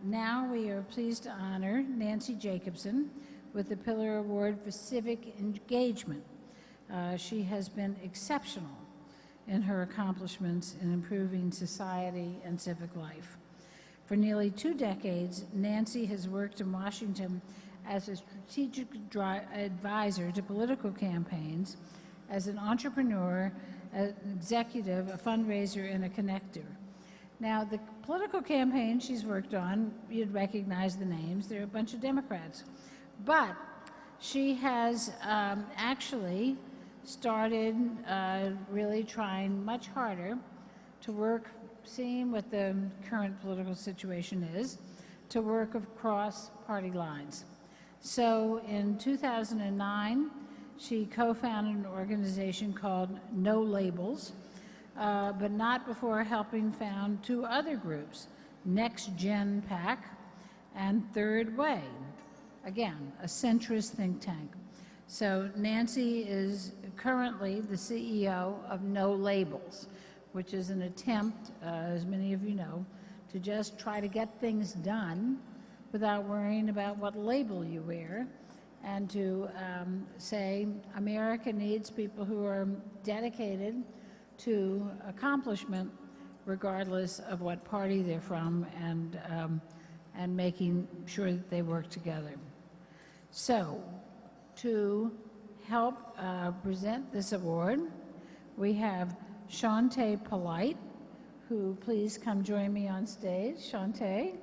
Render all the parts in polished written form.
Now we are pleased to honor Nancy Jacobson with the Pillar Award for Civic Engagement. She has been exceptional in her accomplishments in improving society and civic life. For nearly 2 decades, Nancy has worked in Washington as a strategic advisor to political campaigns, as an entrepreneur, an executive, a fundraiser, and a connector. Now, the political campaign she's worked on, you'd recognize the names, they're a bunch of Democrats. But she has actually started really trying much harder to work, seeing what the current political situation is, to work across party lines. So in 2009, she co-founded an organization called No Labels, but not before helping found 2 other groups, Next Gen PAC and Third Way, again, a centrist think tank. So Nancy is currently the CEO of No Labels, which is an attempt, as many of you know, to just try to get things done without worrying about what label you wear, and to say America needs people who are dedicated to accomplishment regardless of what party they're from, and making sure that they work together. So, to help present this award, we have Shantae Polite, who please come join me on stage. Shantae.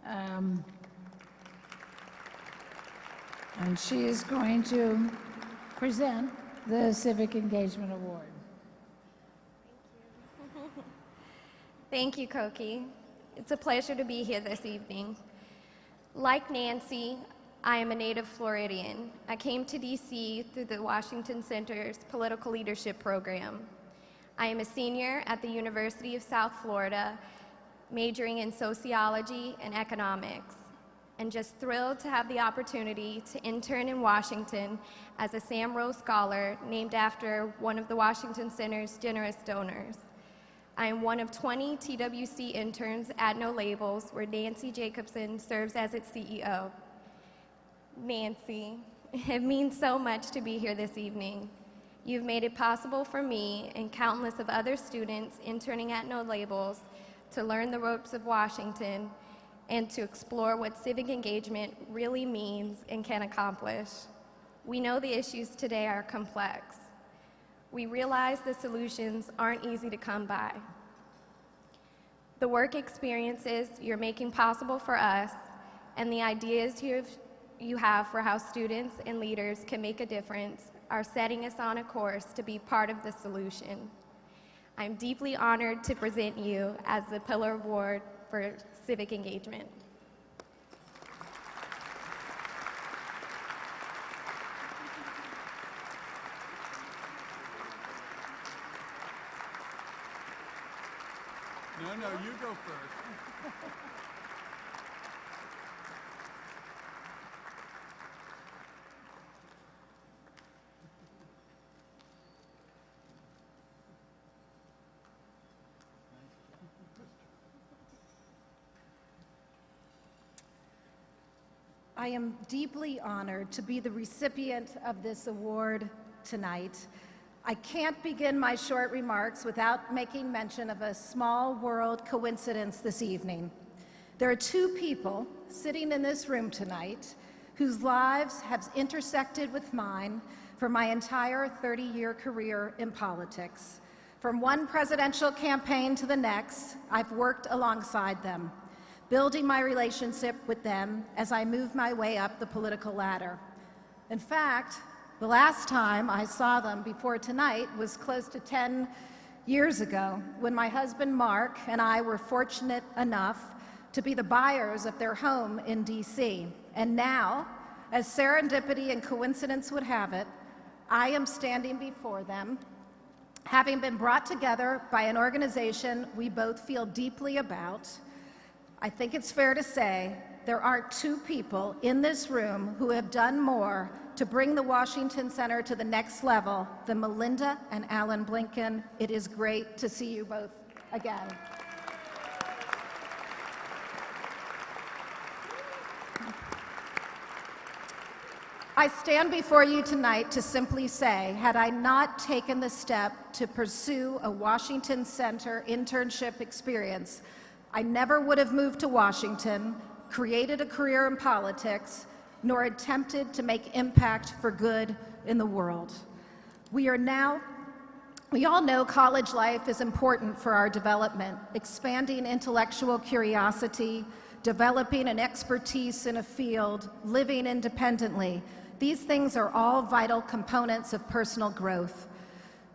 And she is going to present the Civic Engagement Award. Thank you, Koki. It's a pleasure to be here this evening. Like Nancy, I am a native Floridian. I came to DC through the Washington Center's Political Leadership Program. I am a senior at the University of South Florida, majoring in sociology and economics, and just thrilled to have the opportunity to intern in Washington as a Sam Rowe Scholar named after one of the Washington Center's generous donors. I am one of 20 TWC interns at No Labels, where Nancy Jacobson serves as its CEO. Nancy, it means so much to be here this evening. You've made it possible for me and countless of other students interning at No Labels to learn the ropes of Washington and to explore what civic engagement really means and can accomplish. We know the issues today are complex. We realize the solutions aren't easy to come by. The work experiences you're making possible for us and the ideas you have for how students and leaders can make a difference are setting us on a course to be part of the solution. I'm deeply honored to present you as the Pillar Award for Civic Engagement. No, you go first. I am deeply honored to be the recipient of this award tonight. I can't begin my short remarks without making mention of a small world coincidence this evening. There are 2 people sitting in this room tonight whose lives have intersected with mine for my entire 30-year career in politics. From one presidential campaign to the next, I've worked alongside them, building my relationship with them as I move my way up the political ladder. In fact, the last time I saw them before tonight was close to 10 years ago, when my husband Mark and I were fortunate enough to be the buyers of their home in DC. And now, as serendipity and coincidence would have it, I am standing before them, having been brought together by an organization we both feel deeply about. I think it's fair to say there aren't 2 people in this room who have done more to bring the Washington Center to the next level than Melinda and Alan Blinken. It is great to see you both again. I stand before you tonight to simply say, had I not taken the step to pursue a Washington Center internship experience, I never would have moved to Washington, created a career in politics, nor attempted to make impact for good in the world. We all know college life is important for our development, expanding intellectual curiosity, developing an expertise in a field, living independently. These things are all vital components of personal growth.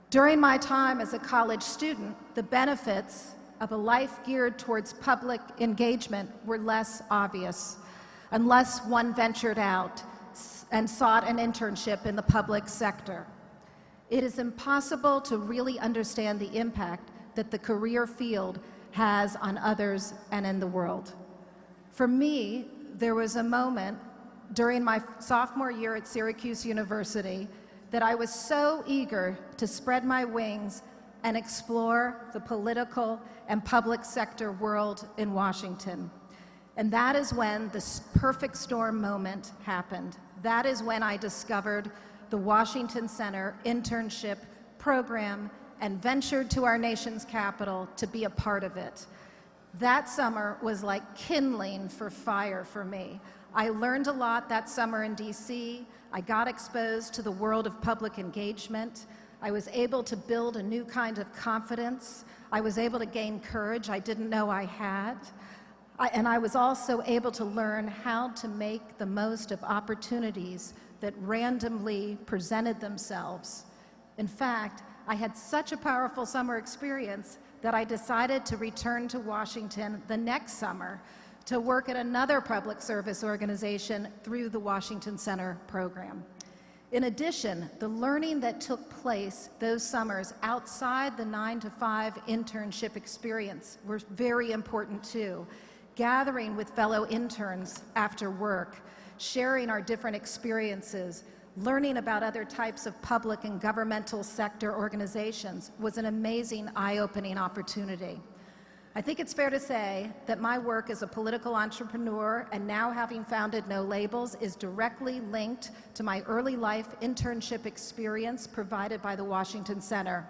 During my time as a college student, the benefits of a life geared towards public engagement were less obvious, unless one ventured out and sought an internship in the public sector. It is impossible to really understand the impact that the career field has on others and in the world. For me, there was a moment during my sophomore year at Syracuse University that I was so eager to spread my wings and explore the political and public sector world in Washington. And that is when the perfect storm moment happened. That is when I discovered the Washington Center internship program and ventured to our nation's capital to be a part of it. That summer was like kindling for fire for me. I learned a lot that summer in DC. I got exposed to the world of public engagement. I was able to build a new kind of confidence. I was able to gain courage I didn't know I had. And I was also able to learn how to make the most of opportunities that randomly presented themselves. In fact, I had such a powerful summer experience that I decided to return to Washington the next summer to work at another public service organization through the Washington Center program. In addition, the learning that took place those summers outside the 9-to-5 internship experience were very important too. Gathering with fellow interns after work, sharing our different experiences, learning about other types of public and governmental sector organizations was an amazing, eye-opening opportunity. I think it's fair to say that my work as a political entrepreneur and now having founded No Labels is directly linked to my early life internship experience provided by the Washington Center.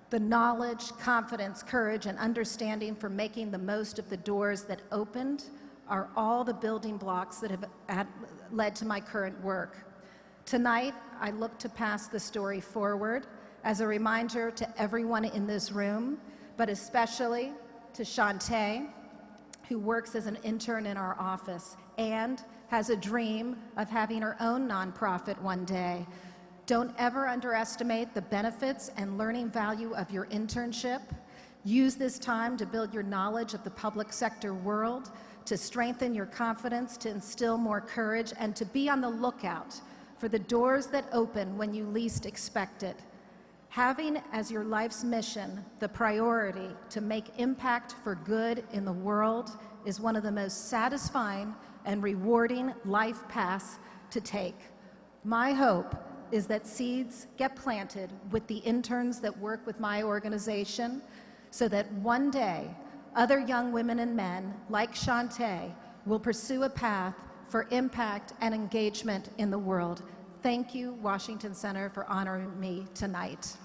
The knowledge, confidence, courage, and understanding for making the most of the doors that opened are all the building blocks that have led to my current work. Tonight, I look to pass the story forward as a reminder to everyone in this room, but especially to Shantae, who works as an intern in our office and has a dream of having her own nonprofit one day. Don't ever underestimate the benefits and learning value of your internship. Use this time to build your knowledge of the public sector world, to strengthen your confidence, to instill more courage, and to be on the lookout for the doors that open when you least expect it. Having as your life's mission the priority to make impact for good in the world is one of the most satisfying and rewarding life paths to take. My hope is that seeds get planted with the interns that work with my organization so that one day other young women and men like Shantae will pursue a path for impact and engagement in the world. Thank you, Washington Center, for honoring me tonight.